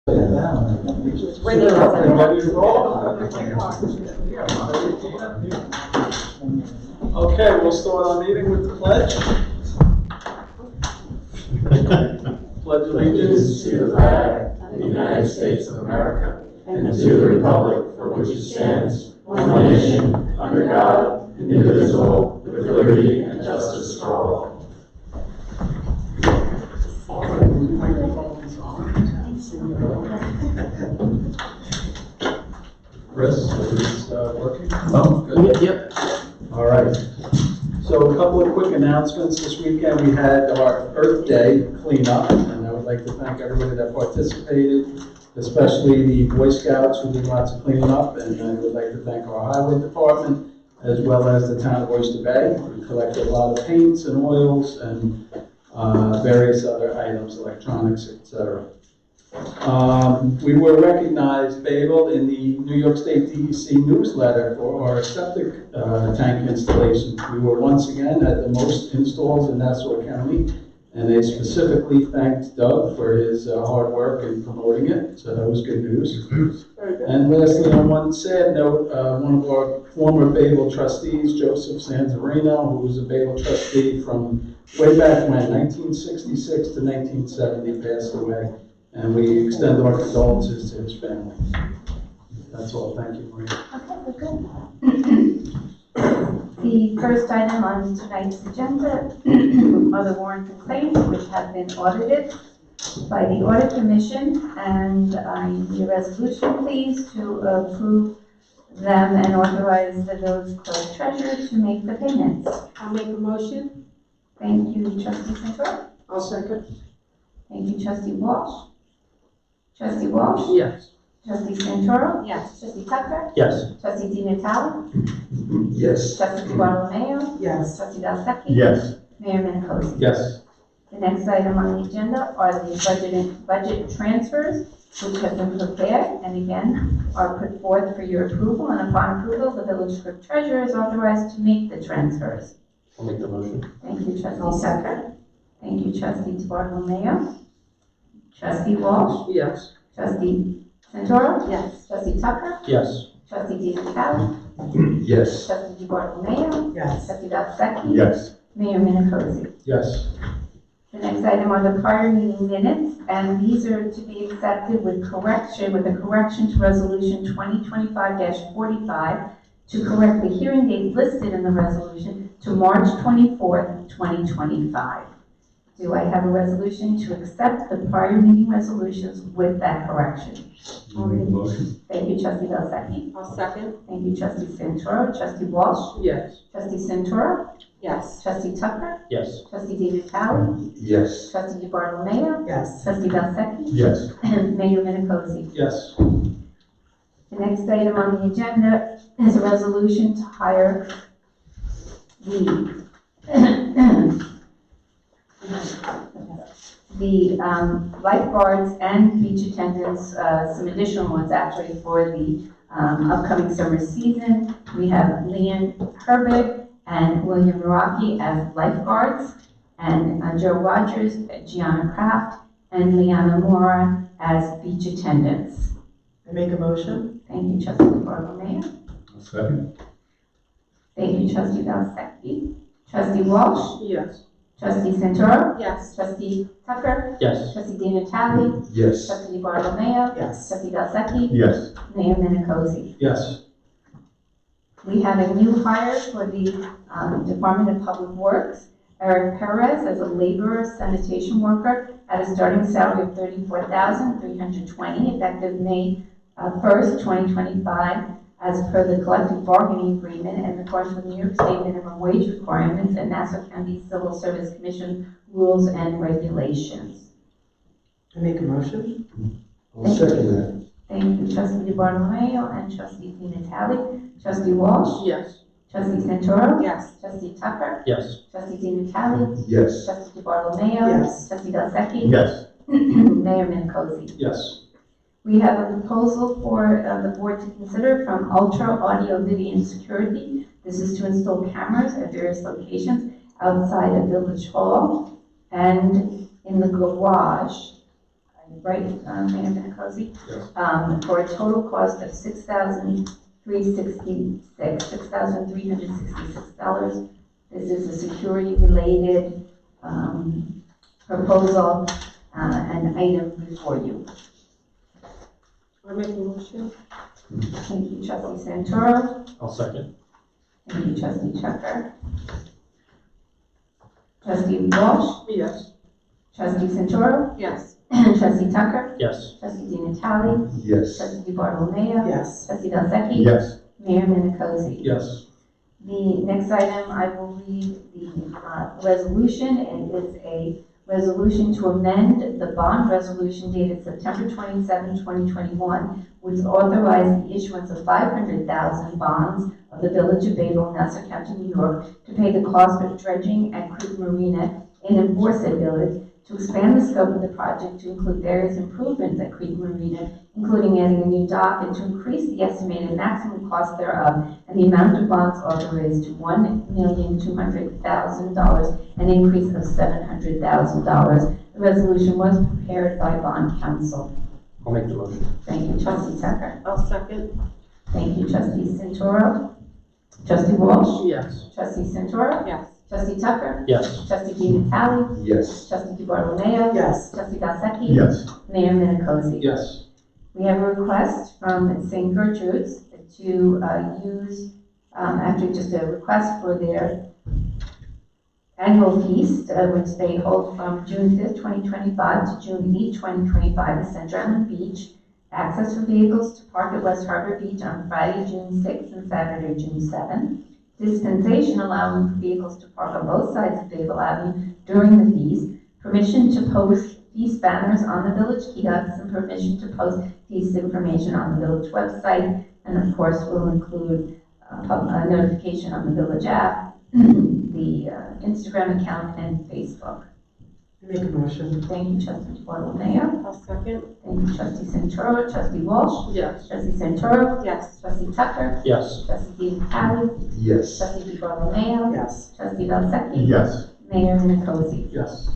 Ready to roll? Okay, we'll start our meeting with the pledge. Pledge allegiance to the flag of the United States of America and to the republic for which it stands, one nation, under God, indivisible, with liberty and justice for all. Chris, is this working? Oh, good. Yep. All right. So a couple of quick announcements. This weekend we had our Earth Day cleanup, and I would like to thank everybody that participated, especially the Boy Scouts who did lots of cleaning up, and I would like to thank our Highway Department as well as the town of Oyster Bay. We collected a lot of paints and oils and various other items, electronics, etc. We were recognized, Bayville, in the New York State DEC newsletter for our septic tank installation. We were once again at the most installs in Nassau County, and they specifically thanked Doug for his hard work in promoting it, so that was good news. And lastly, on one sad note, one of our former Bayville trustees, Joseph Sanzarino, who was a Bayville trustee from way back when, 1966 to 1970, passed away. And we extend our condolences to his family. That's all. Thank you, Maria. Okay, good. The first item on tonight's agenda are the warrants and claims, which have been audited by the Audit Commission, and I need a resolution, please, to approve them and authorize the village clerk treasurer to make the payments. I'll make a motion. Thank you, Trustee Santora. I'll second. Thank you, Trustee Walsh. Trustee Walsh? Yes. Trustee Santoro? Yes. Trustee Tucker? Yes. Trustee Di Natale? Yes. Trustee Bartolomeo? Yes. Trustee Dalsecki? Yes. Mayor Minicozy? Yes. The next item on the agenda are the budget transfers, which have been prepared and again are put forth for your approval. And upon approval, the village clerk treasurer is authorized to make the transfers. I'll make the motion. Thank you, Trustee Tucker. Thank you, Trustee Bartolomeo. Trustee Walsh? Yes. Trustee Santoro? Yes. Trustee Tucker? Yes. Trustee Di Natale? Yes. Trustee Bartolomeo? Yes. Trustee Dalsecki? Yes. Mayor Minicozy? Yes. The next item are the prior meeting minutes, and these are to be accepted with a correction to Resolution 2025-45 to correct the hearing date listed in the resolution to March 24th, 2025. Do I have a resolution to accept the prior meeting resolutions with that correction? I'll make the motion. Thank you, Trustee Dalsecki. I'll second. Thank you, Trustee Santoro. Trustee Walsh? Yes. Trustee Santoro? Yes. Trustee Tucker? Yes. Trustee Di Natale? Yes. Trustee Bartolomeo? Yes. Trustee Dalsecki? Yes. And Mayor Minicozy. Yes. The next item on the agenda is a resolution to hire the lifeguards and beach attendants, some additional ones actually for the upcoming summer season. We have Leanne Herbig and William Rocky as lifeguards, and Joe Rogers, Gianna Kraft, and Liana Mora as beach attendants. I make a motion. Thank you, Trustee Bartolomeo. I'll second. Thank you, Trustee Dalsecki. Trustee Walsh? Yes. Trustee Santoro? Yes. Trustee Tucker? Yes. Trustee Di Natale? Yes. Trustee Bartolomeo? Yes. Trustee Dalsecki? Yes. Mayor Minicozy. Yes. We have a new hire for the Department of Public Works, Eric Perez, as a laborer sanitation worker at a starting salary of $34,320, effective May 1st, 2025, as per the collective bargaining agreement and in accordance with New York State minimum wage requirements and Nassau County Civil Service Commission rules and regulations. I make a motion. I'll second that. Thank you, Trustee Bartolomeo and Trustee Di Natale. Trustee Walsh? Yes. Trustee Santoro? Yes. Trustee Tucker? Yes. Trustee Di Natale? Yes. Trustee Bartolomeo? Yes. Trustee Dalsecki? Yes. Mayor Minicozy. Yes. We have a proposal for the board to consider from Ultra Audio Video and Security. This is to install cameras at various locations outside of Village Hall and in the garage. right, Mayor Minicozy? Yes. For a total cost of $6,366. This is a security-related proposal and item before you. I make a motion. Thank you, Trustee Santoro. I'll second. Thank you, Trustee Tucker. Trustee Walsh. Yes. Trustee Santoro. Yes. Trustee Tucker. Yes. Trustee Di Natale. Yes. Trustee Bartolomeo. Yes. Trustee Dalsecki. Yes. Mayor Minicozy. Yes. The next item, I will read the resolution. It is a resolution to amend the bond resolution dated September 27, 2021, which authorized the issuance of 500,000 bonds of the Village of Bayville, Nassau County, New York, to pay the cost of dredging at Creek Marina in Enforced Village, to expand the scope of the project to include various improvements at Creek Marina, including adding a new dock, and to increase the estimated maximum cost thereof, and the amount of bonds authorized to $1,200,000, an increase of $700,000. The resolution was prepared by bond counsel. I'll make the motion. Thank you, Trustee Tucker. I'll second. Thank you, Trustee Santoro. Trustee Walsh. Yes. Trustee Santoro. Yes. Trustee Tucker. Yes. Trustee Di Natale. Yes. Trustee Bartolomeo. Yes. Trustee Dalsecki. Yes. Mayor Minicozy. Yes. We have a request from St. Gertrude's to use, actually just a request for their annual feast, which they hold from June 5th, 2025 to June 8th, 2025 at Center Island Beach. Access for vehicles to park at West Harbor Beach on Friday, June 6th and Saturday, June 7th. Dispensation allowing vehicles to park on both sides of Bayville Avenue during the feast. Permission to post feast banners on the village kiosks, and permission to post feast information on the village website. And of course, we'll include a notification on the village app, the Instagram account, and Facebook. I make a motion. Thank you, Trustee Bartolomeo. I'll second. Thank you, Trustee Santoro. Trustee Walsh. Yes. Trustee Santoro. Yes. Trustee Tucker. Yes. Trustee Di Natale. Yes. Trustee Bartolomeo. Yes. Trustee Dalsecki. Yes. Mayor Minicozy. Yes.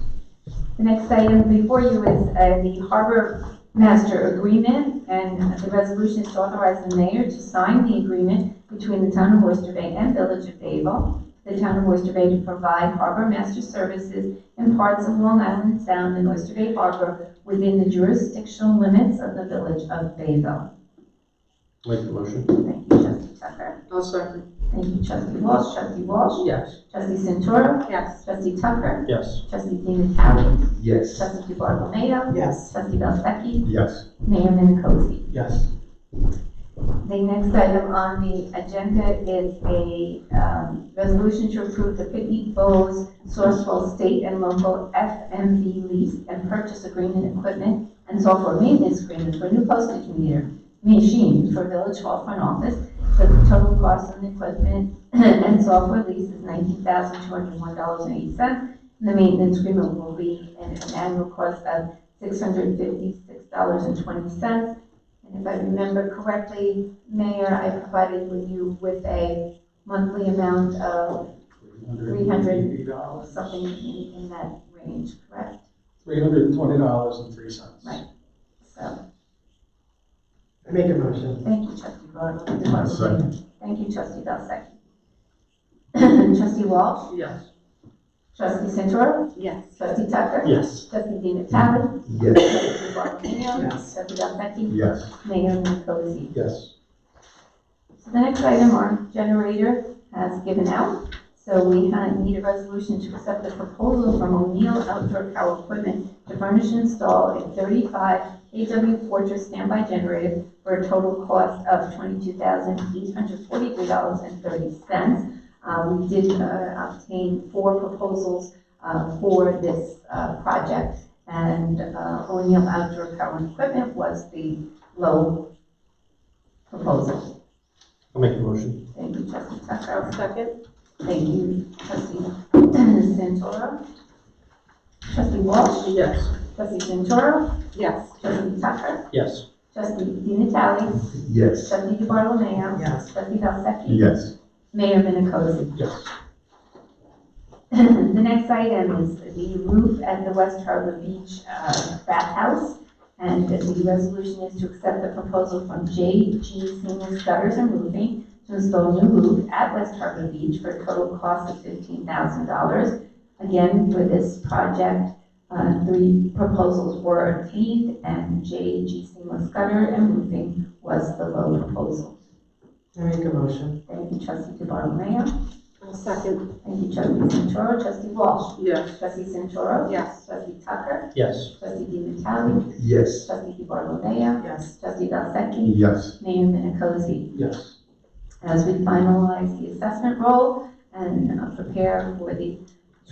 The next item before you is the Harbor Master Agreement, and the resolution is to authorize the mayor to sign the agreement between the Town of Oyster Bay and Village of Bayville, the Town of Oyster Bay, to provide harbor master services in parts of Long Island Sound and Oyster Bay Harbor within the jurisdictional limits of the Village of Bayville. Make the motion. Thank you, Trustee Tucker. I'll second. Thank you, Trustee Walsh. Trustee Walsh. Yes. Trustee Santoro. Yes. Trustee Tucker. Yes. Trustee Di Natale. Yes. Trustee Bartolomeo. Yes. Trustee Dalsecki. Yes. Mayor Minicozy. Yes. The next item on the agenda is a resolution to approve the Pitney Bowes Sourcewell State and Local FMV lease and purchase agreement, equipment, and software maintenance agreement for a new postage meter machine for Village Hall front office. So the total cost of the equipment and software lease is $19,201.80. And the maintenance agreement will be an annual cost of $656.20. And if I remember correctly, Mayor, I provided you with a monthly amount of $300, something in that range, correct? $320.03. Right. So, I make a motion. thank you, Trustee Bartolomeo. Second. Thank you, Trustee Dalsecki. Trustee Walsh. Yes. Trustee Santoro. Yes. Trustee Tucker. Yes. Trustee Di Natale. Yes. Trustee Bartolomeo. Yes. Trustee Dalsecki. Yes. Mayor Minicozy. Yes. So the next item, our generator has given out. So we need a resolution to accept the proposal from O'Neill Outdoor Power Equipment to furnish and install a 35 kW Fortress standby generator for a total cost of $22,843.30. We did obtain 4 proposals for this project, and O'Neill Outdoor Power and Equipment was the low proposal. I'll make the motion. Thank you, Trustee Tucker. Second. Thank you, Trustee Santoro. Trustee Walsh. Yes. Trustee Santoro. Yes. Trustee Tucker. Yes. Trustee Di Natale. Yes. Trustee Bartolomeo. Yes. Trustee Dalsecki. Yes. Mayor Minicozy. Yes. The next item is the roof at the West Harbor Beach bathhouse. And the resolution is to accept the proposal from J.G. Siemens Gutters and Roofing to install new roof at West Harbor Beach for a total cost of $15,000. Again, for this project, 3 proposals were obtained, and J.G. Siemens Gutter and Roofing was the low proposal. I make a motion. Thank you, Trustee DiBartolomeo. I'll second. Thank you, Trustee Santoro. Trustee Walsh. Yes. Trustee Santoro. Yes. Trustee Tucker. Yes. Trustee DiNatale. Yes. Trustee DiBartolomeo. Yes. Trustee Valsecchi. Yes. Mayor Minicozzi. Yes. As we finalize the assessment roll and prepare for the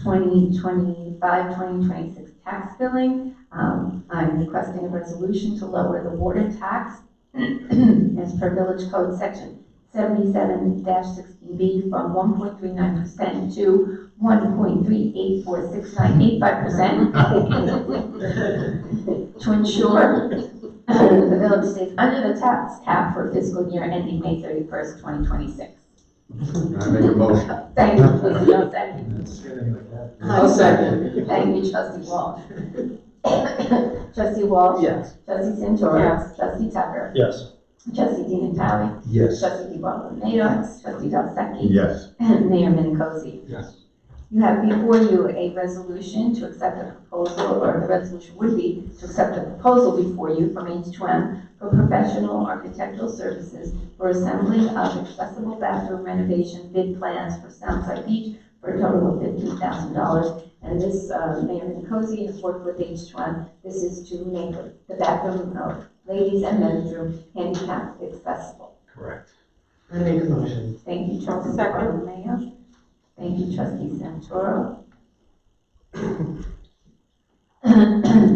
2025-2026 tax billing, I'm requesting a resolution to lower the water tax as per Village Code Section 77-16B from 1.39% to 1.384698.5% to ensure the village stays under the tax cap for fiscal year ending May 31st, 2026. I make a motion. Thank you, Trustee Valsecchi. I'll second. Thank you, Trustee Walsh. Trustee Walsh. Yes. Trustee Santoro. Yes. Trustee Tucker. Yes. Trustee DiNatale. Yes. Trustee DiBartolomeo. Trustee Valsecchi. Yes. And Mayor Minicozzi. Yes. You have before you a resolution to accept a proposal, or the resolution would be to accept a proposal before you from H2M for professional architectural services for assembling of accessible bathroom renovation bid plans for Soundside Beach for a total of $15,000. And this, Mayor Minicozzi has worked with H2M. This is to make the bathroom of ladies and men's room handicap accessible. Correct. I make a motion. Thank you, Trustee DiBartolomeo. Thank you, Trustee Santoro.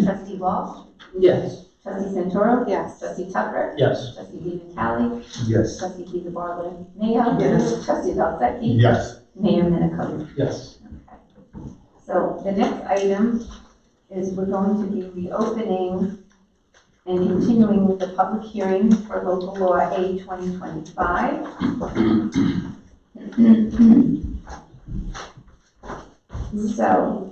Trustee Walsh. Yes. Trustee Santoro. Yes. Trustee Tucker. Yes. Trustee DiNatale. Yes. Trustee DiBartolomeo. Yes. Trustee Valsecchi. Yes. Mayor Minicozzi. Yes. Okay. So the next item is we're going to be reopening and continuing with the public hearing for local law A 2025. So,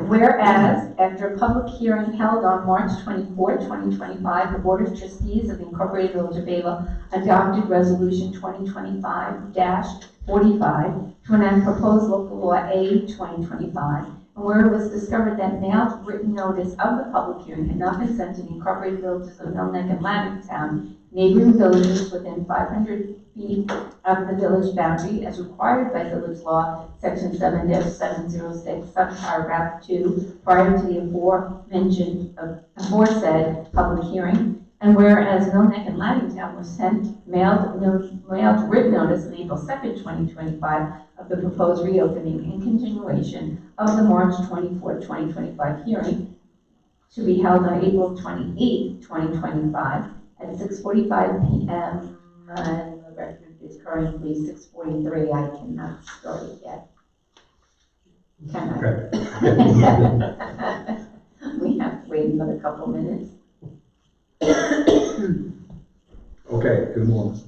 whereas after a public hearing held on March 24, 2025, the Board of Trustees of the Incorporated Village of Bayville adopted Resolution 2025-45 to enact proposed local law A 2025. And where it was discovered that mailed written notice of the public hearing had not been sent to the Incorporated Villages of Mill Neck and Lattingtown, neighboring villages within 500 feet of the village boundary as required by village law, section 7-706, subparagraph 2, prior to the aforesaid public hearing. And whereas Mill Neck and Lattingtown were sent mailed written notice on April 2nd, 2025 of the proposed reopening and continuation of the March 24th, 2025 hearing to be held on April 28th, 2025 at 6:45 p.m. And the record is currently 6:43. I cannot start it yet. Can I? We have to wait another couple minutes. Okay, good morning.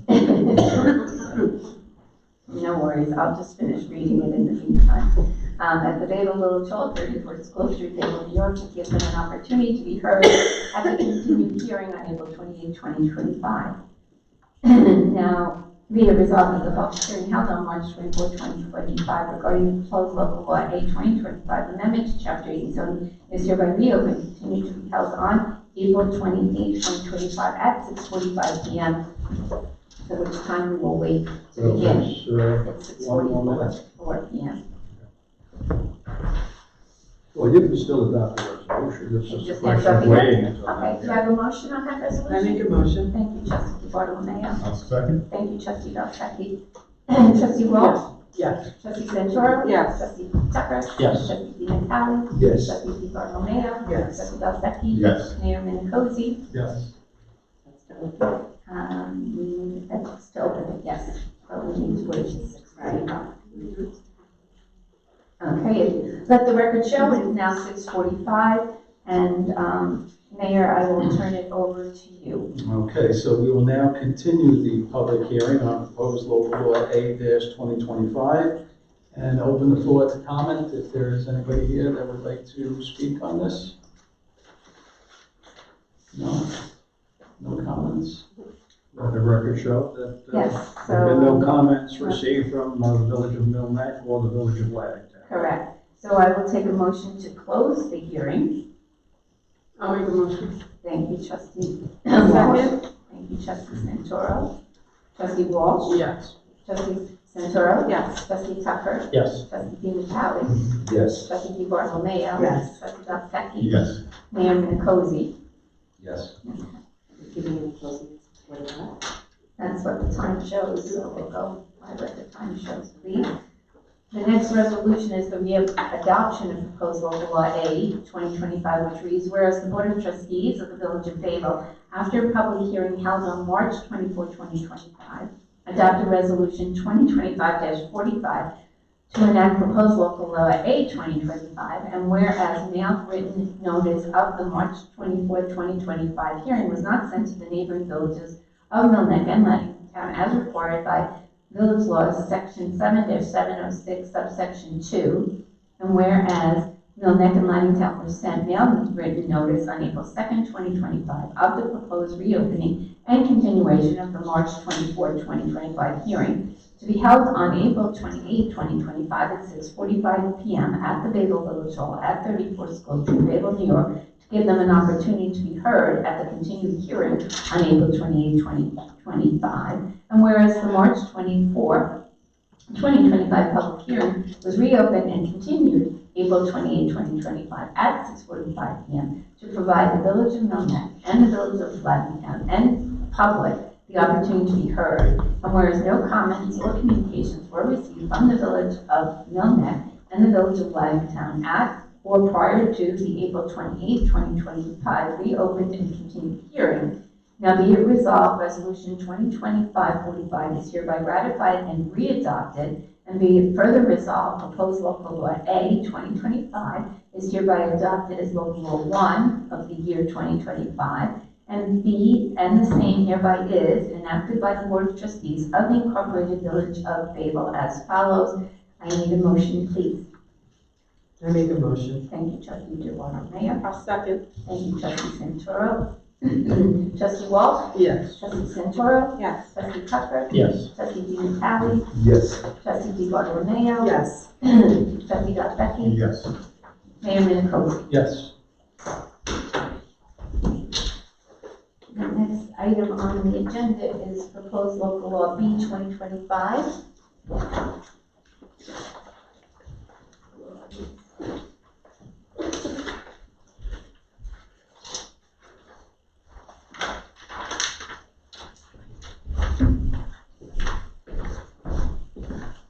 No worries, I'll just finish reading it in the meantime. At the Bayville Village Hall, 34 School Street, Bayville, New York, to give them an opportunity to be heard at the continued hearing on April 28, 2025. Now, be it resolved that the public hearing held on March 24, 2025 regarding the proposed local law A 2025 amendment to Chapter 8 zoning is hereby reopened and continued to be held on April 28, 2025 at 6:45 p.m. At which time we will wait to begin. It's 6:44 p.m. Well, you can still adopt the resolution, it's just a Just question hands up of waiting until. Okay, do I have a motion on that I resolution? make a motion. Thank you, Trustee DiBartolomeo. I'll second. Thank you, Trustee Valsecchi. Trustee Walsh. Yes. Trustee Santoro. Yes. Trustee Tucker. Yes. Trustee DiNatale. Yes. Trustee DiBartolomeo. Yes. Trustee Valsecchi. Yes. Mayor Minicozzi. Yes. That's still open, yes, but we need to wait till 6:45. Okay, let the record show it is now 6:45, and Mayor, I will turn it over to you. Okay, so we will now continue the public hearing on proposed local law A-2025 and open the floor to comment if there is anybody here that would like to speak on this. No? No comments? Let the record show that Yes, there have been no so, comments received from the village of Mill Neck or the village of Laddington. correct. So I will take a motion to close the hearing. I'll make a motion. Thank you, trustee Second. Walsh. Thank you, trustee Santoro. Trustee Walsh. Yes. Trustee Santoro. Yes. Trustee Tucker. Yes. Trustee DiNatale. Yes. Trustee DiBartolomeo. Yes. Trustee Dapsecki. Yes. Mayor Minicozzi. Yes. That's what the time shows, so we'll go by what the time shows, please. The next resolution is the adoption of proposed local law A 2025, which reads, whereas the Board of Trustees of the Village of Bayville, after a public hearing held on March 24, 2025, adopted resolution 2025-45 to enact proposed local law A 2025, and whereas mailed written notice of the March 24, 2025 hearing was not sent to the neighboring villages of Mill Neck and Laddington Town as required by Village Laws, Section 7-706, subsection 2, and whereas Mill Neck and Laddington were sent mailed written notice on April 2nd, 2025 of the proposed reopening and continuation of the March 24, 2025 hearing to be held on April 28, 2025 at 6:45 p.m. at the Bayville Village Hall at 34 School Street, Bayville, New York, to give them an opportunity to be heard at the continued hearing on April 28, 2025. And whereas the March 24, 2025 public hearing was reopened and continued April 28, 2025 at 6:45 p.m. to provide the Village of Mill Neck and the Village of Laddington and public the opportunity to be heard, and whereas no comments or communications were received from the Village of Mill Neck and the Village of Laddington at or prior to the April 28, 2025 reopened and continued hearing, now be it resolved, Resolution 2025-45 is hereby ratified and readopted, and be it further resolved, proposed local law A 2025 is hereby adopted as local law 1 of the year 2025, and B, and the same hereby is enacted by the Board of Trustees of the Incorporated Village of Bayville as follows. I need a motion, please. I make a motion. Thank you, trustee DeWarner. I'll second. Thank you, trustee Santoro. Trustee Walsh. Yes. Trustee Santoro. Yes. Trustee Tucker. Yes. Trustee DiNatale. Yes. Trustee DiBartolomeo. Yes. Trustee Dapsecki. Yes. Mayor Minicozzi. Yes. The next item on the agenda is proposed local law B 2025.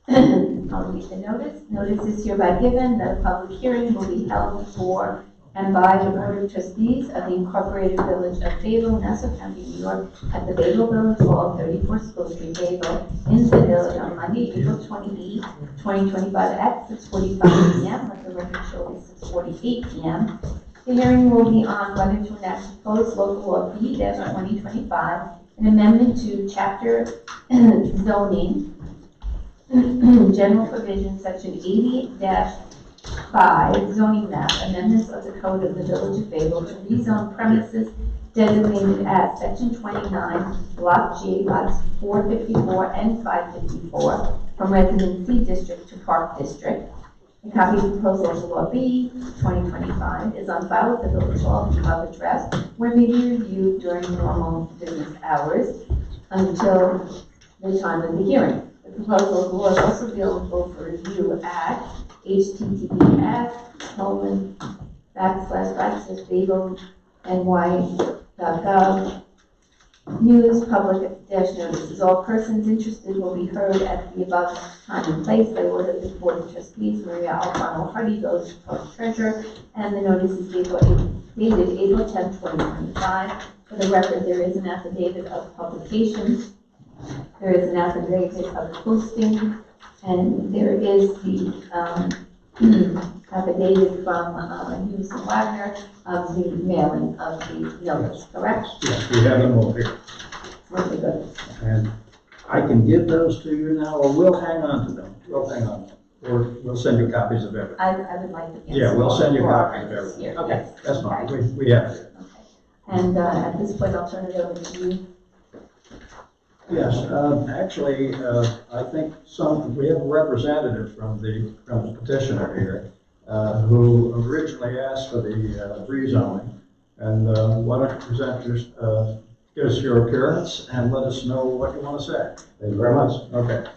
I'll read the notice. Notice is hereby given that a public hearing will be held for and by the Board of Trustees of the Incorporated Village of Bayville, Nassau County, New York, at the Bayville Village Hall, 34 School Street, Bayville, in the village on Monday, April 28, 2025 at 6:45 p.m. Let the record show is 6:48 p.m. The hearing will be on whether to enact proposed local law B-2025, an amendment to chapter zoning, general provision, section 80-5 zoning map, amendments of the code of the Village of Bayville to rezone premises designated as section 29, block G, lots 454 and 554, from residency district to park district. A copy of proposed local law B 2025 is on file at the Village Hall, the above address, where may be reviewed during normal business hours until the time of the hearing. The proposed local law is also available for review at https://bayville.ny.gov. News, public dash notices. All persons interested will be heard at the above time and place by order of the Board of Trustees, Maria Alfano Hardy, Village Clerk Treasurer, and the notice is dated April 10, 2025. For the record, there is an affidavit of publication, there is an affidavit of posting, and there is the affidavit from Hughes and Wagner of the mailing of the notice, correct? Yes, we have them all here. Really good. And I can give those to you now, or we'll hang on to them. We'll hang on to them. Or we'll send you copies of everything. I would like to. Yeah, we'll send you for copies of reference everything. here. Okay, Yes. that's fine. Okay. We have it. Okay. And at this point, I'll turn it over to you. Yes, actually, I think we have a representative from the petitioner here, who originally asked for the rezoning. And why don't you present give us your appearance and let us know what you want to say. Thank you very much. Okay.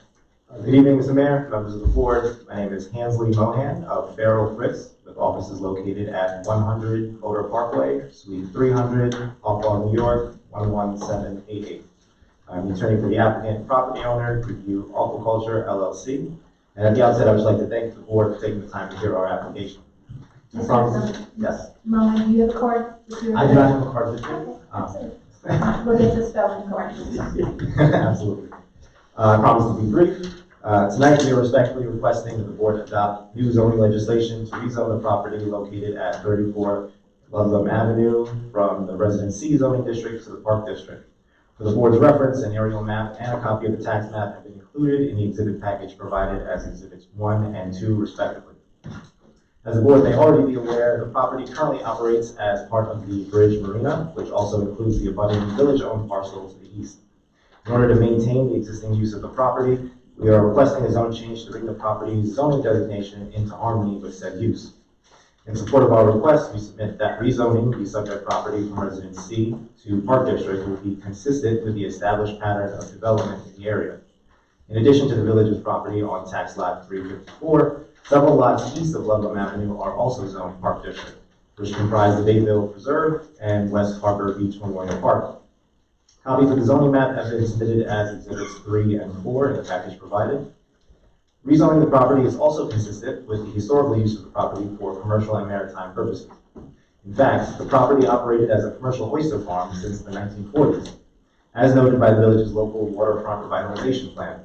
Good evening, Mr. Mayor, members of the board. My name is Hansley Mohan of Farrell Fritz, with offices located at 100 Motor Parkway, Suite 300, Hawthorne, New York, 11788. I'm the attorney for the applicant, property owner, Review Aquaculture LLC. And at the outset, I would like to thank the board for taking the time to hear our application. I promise. Yes. Mama, do you have a card? With your I do not have a card with me. Okay, absolutely. We'll get the spelling corrections. Absolutely. I promise to be brief. Tonight, we are respectfully requesting that the board adopt new zoning legislation to rezone the property located at 34 Ludlam Avenue from the Residence C zoning district to the Park District. For the board's reference, an aerial map and a copy of the tax map have been included in the exhibit package provided as exhibits 1 and 2, respectively. As the board may already be aware, the property currently operates as part of the Bridge Marina, which also includes the abutting village-owned parcel to the east. In order to maintain the existing use of the property, we are requesting a zone change to bring the property's zoning designation into harmony with said use. In support of our request, we submit that rezoning the subject property from Residence C to Park District will be consistent with the established pattern of development in the area. In addition to the village's property on tax lot 354, several lots east of Ludlam Avenue are also zoned Park District, which comprise the Bayville Preserve and West Harbor Beach Memorial Park. Copies of the zoning map have been submitted as exhibits 3 and 4 in the package provided. Rezoning the property is also consistent with the historical use of the property for commercial and maritime purposes. In fact, the property operated as a commercial oyster farm since the 1940s, as noted by the village's local waterfront revitalization plan.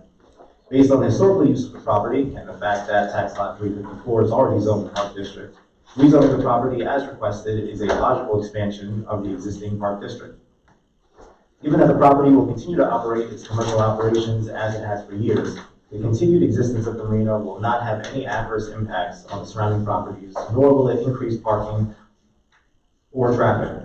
Based on the historical use of the property and the fact that tax lot 354 is already zoned Park District, rezoning the property as requested is a logical expansion of the existing Park District. Given that the property will continue to operate its commercial operations as it has for years, the continued existence of the marina will not have any adverse impacts on the surrounding properties, nor will it increase parking or traffic.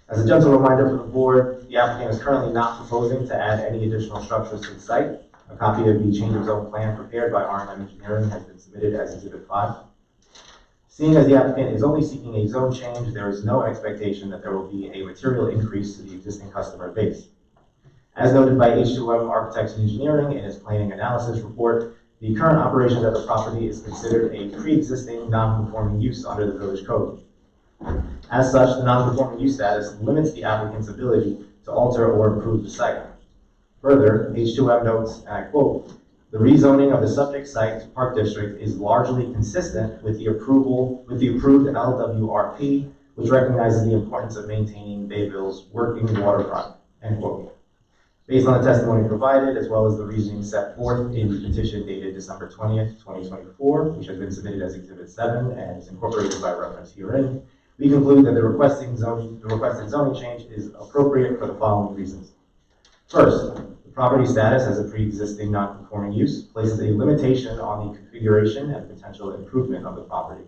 As a gentle reminder for the board, the applicant is currently not proposing to add any additional structures to the site. A copy of the change of zone plan prepared by R&M Engineering has been submitted as Exhibit 5. Seeing as the applicant is only seeking a zone change, there is no expectation that there will be a material increase to the existing customer base. As noted by H2M Architects and Engineering in its planning analysis report, the current operations at the property is considered a pre-existing non-conforming use under the village code. As such, the non-conforming use status limits the applicant's ability to alter or improve the site. Further, H2M notes, and I quote, "The rezoning of the subject site to Park District is largely consistent with the approved LWRP, which recognizes the importance of maintaining Bayville's working waterfront," end quote. Based on the testimony provided, as well as the reasoning set forth in the petition dated December 20th, 2024, which has been submitted as Exhibit 7 and is incorporated by reference herein, we conclude that the requested zoning change is appropriate for the following reasons. First, the property status as a pre-existing non-conforming use places a limitation on the configuration and potential improvement of the property.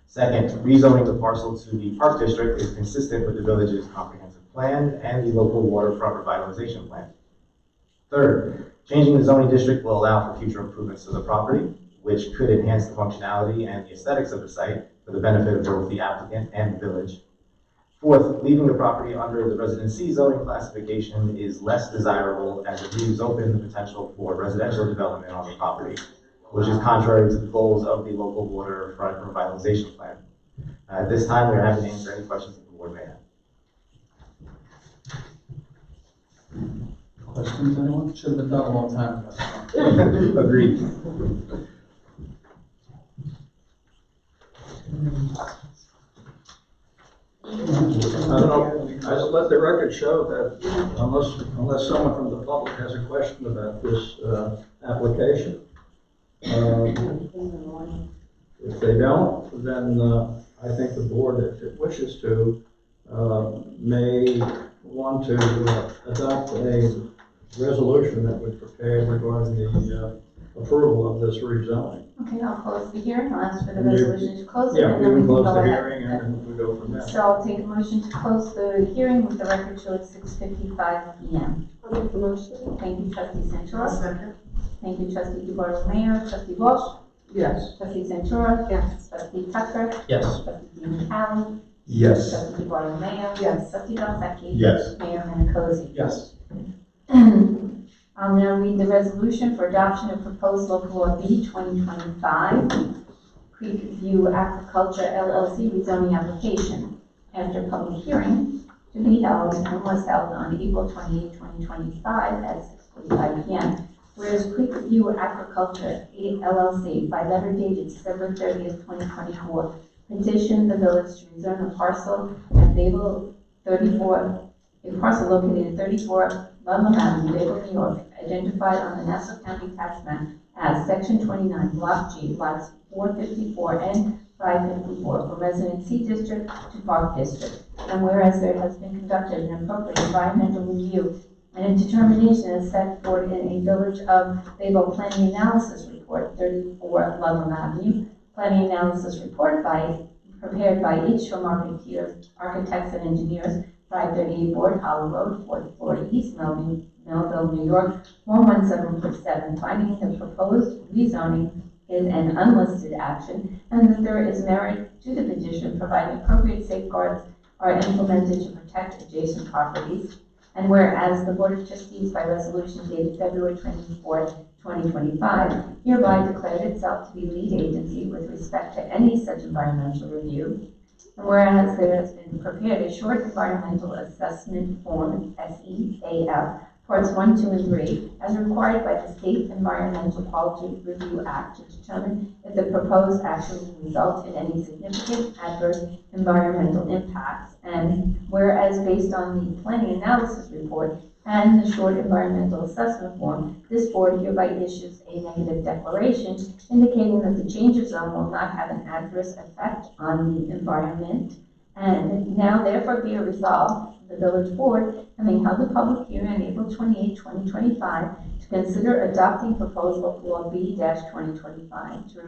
Second, rezoning the parcel to the Park District is consistent with the village's comprehensive plan and the local waterfront revitalization plan. Third, changing the zoning district will allow for future improvements to the property, which could enhance the functionality and the aesthetics of the site for the benefit of both the applicant and the village. Fourth, leaving the property under the Residence C zoning classification is less desirable as it leaves open the potential for residential development on the property, which is contrary to the goals of the local waterfront revitalization plan. At this time, we're happy to answer any questions that the board may have. Questions, anyone? Should have been done a long time ago. Agreed. I don't know, I just let the record show that unless someone from the public has a question about this application, if they don't, then I think the board, if it wishes to, may want to adopt a resolution that would prepare regarding the approval of this rezoning. Okay, I'll close the hearing. I'll ask for the And you- resolution to close it. Yeah, and we then can close go the ahead. hearing and then we go from there. So I'll take a motion to close the hearing with the record show at 6:55 p.m. I'll make the motion. Thank you, trustee Santora. Second. Thank you, trustee DeBartolomeo. Trustee Walsh. Yes. Trustee Santora. Yes. Trustee Tucker. Yes. Trustee DeMcallum. Yes. Trustee DeBartolomeo. Yes. Trustee Delsecki. Yes. Mayor Minicozzi. Yes. I'll now read the resolution for adoption of proposed local law B 2025, Creek View Aquaculture LLC rezoning application. After public hearing to be held and was held on April 28, 2025 at 6:45 p.m. Whereas Creek View Aquaculture LLC by letter dated December 30th, 2024 petitioned the village to rezone a parcel at Bayville 34, a parcel located at 34 Ludlam Avenue, Bayville, New York, identified on the Nassau County Tax Map as Section 29, Block G, Lots 454 and 554, from Resident C District to Park District. And whereas there has been conducted an appropriate environmental review and a determination as set forth in a Village of Bayville Planning Analysis Report, 34 Ludlam Avenue, Planning Analysis Report prepared by H. Marketeer Architects and Engineers, 538 Board Hollow Road, 4th floor, East Melville, New York, 11747, finding the proposed rezoning is an unlisted action and that there is merit to the petition, providing appropriate safeguards are implemented to protect adjacent properties. And whereas the Board of Trustees by resolution dated February 24th, 2025, hereby declared itself to be lead agency with respect to any such environmental review. And whereas there has been prepared a short environmental assessment form, SEAF, parts 1, 2, and 3, as required by the State Environmental Quality Review Act to determine if the proposed action will result in any significant adverse environmental impacts. And whereas based on the planning analysis report and the short environmental assessment form, this board hereby issues a negative declaration indicating that the change of zone will not have an adverse effect on the environment. And now therefore be it resolved, the village board, having held a public hearing on April 28, 2025, to consider adopting proposed local law B-2025 to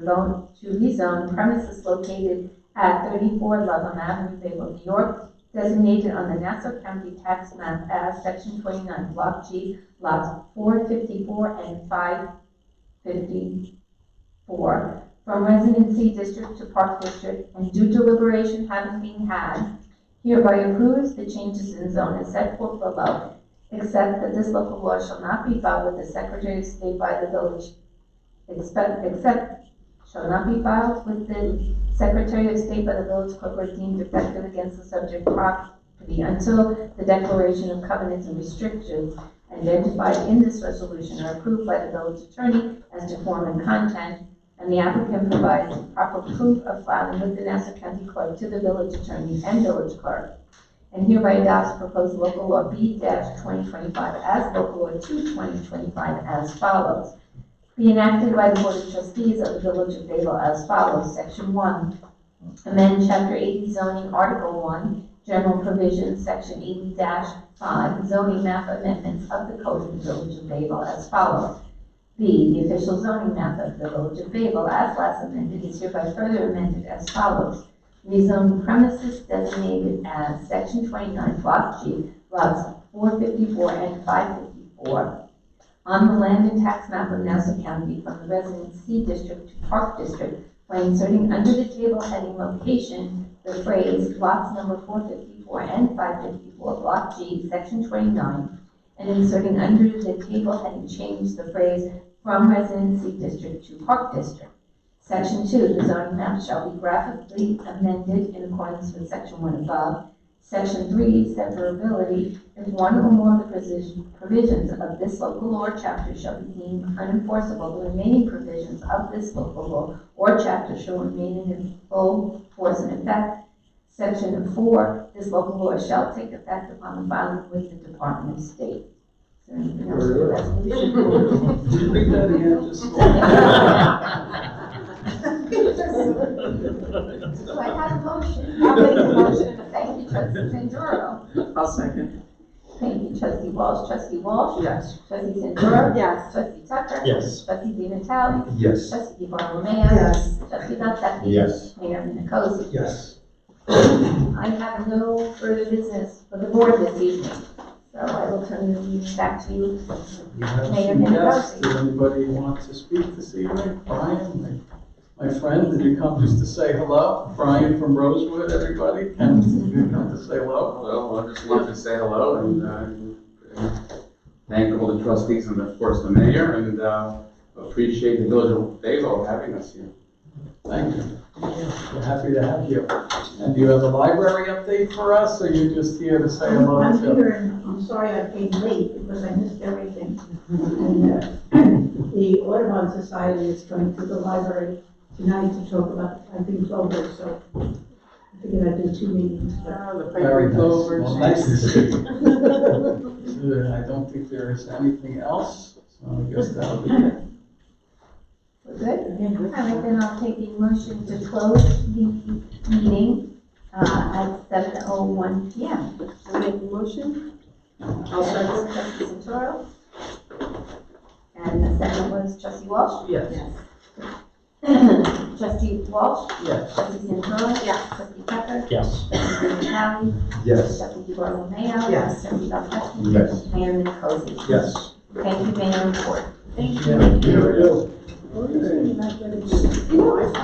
rezone premises located at 34 Ludlam Avenue, Bayville, New York, designated on the Nassau County Tax Map as Section 29, Block G, Lots 454 and 554, from Residency District to Park District, and due deliberation having been had, hereby approves the changes in zone as set forth below, except that this local law shall not be filed with the Secretary of State by the village, except shall not be filed with the Secretary of State by the village clerk or deemed effective against the subject property until the declaration of covenants and restrictions identified in this resolution are approved by the village attorney as to form and content, and the applicant provides proper proof of filing with the Nassau County Clerk to the village attorney and village clerk, and hereby adopts proposed local law B-2025 as local law 2-2025 as follows. Be enacted by the Board of Trustees of the Village of Bayville as follows. Section 1, amend Chapter 80 zoning, Article 1, general provisions, Section 80-5, zoning map amendments of the Code of the Village of Bayville as follows. B, the official zoning map of the Village of Bayville as last amended is hereby further amended as follows. Rezone premises designated as Section 29, Block G, Lots 454 and 554, on the land and tax map of Nassau County from the Resident C District to Park District by inserting under the table heading location the phrase lots number 454 and 554, Block G, Section 29, and inserting under the table heading change the phrase from Resident C District to Park District. Section 2, the zoning map shall be graphically amended in accordance with Section 1 above. Section 3, severability. If one or more of the provisions of this local law or chapter shall be deemed unenforceable, the remaining provisions of this local law or chapter shall remain in full force and effect. Section 4, this local law shall take effect upon the filing with the Department of State. Is there anything else to the resolution? Did you read that again? Just Do I have a motion? I'll make a motion. Thank you, Trustee Sandoro. I'll second. Thank you, trustee Walsh. Trustee Walsh? Yes. Trustee Santoro? Yes. Trustee Tucker? Yes. Trustee Vitale? Yes. Trustee Bartolomeo? Yes. Trustee Dante? Yes. Mayor Minnikoski? Yes. I have no further business for the board this evening, so I will turn the meeting back to you. You have Mayor some guests. Minnikoski. Does anybody want to speak this evening? Brian, my friend, did you come just to say hello? Brian from Rosewood, everybody, did you come to say hello? Hello, I just wanted to say hello and thank all the trustees and of course the mayor and appreciate the village of Bayville having us here. Thank you. We're happy to have you. And do you have a library update for us, or you're just here to say hello? I'm to- here, and I'm sorry I came late because I missed everything. And the Audubon Society is coming to the library tonight to talk about the planting clover, so I figured I'd do 2 meetings. but- The Very paper nice. clovers. Well, nice to see you. I don't think there is anything else, so I guess that'll be it. We're good? All right, then I'll take a motion to close the meeting at 7:01 PM. I make a motion. I'll second. Trustee Santoro. And the second was trustee Walsh? Yes. Trustee Walsh? Yes. Trustee Santoro? Yes. Trustee Tucker? Yes. Trustee Vitale? Yes. Trustee Bartolomeo? Yes. Trustee Dante? Yes. Mayor Minnikoski? Yes. Thank you, Mayor, report. Thank you. Thank you. Well, this is not gonna be-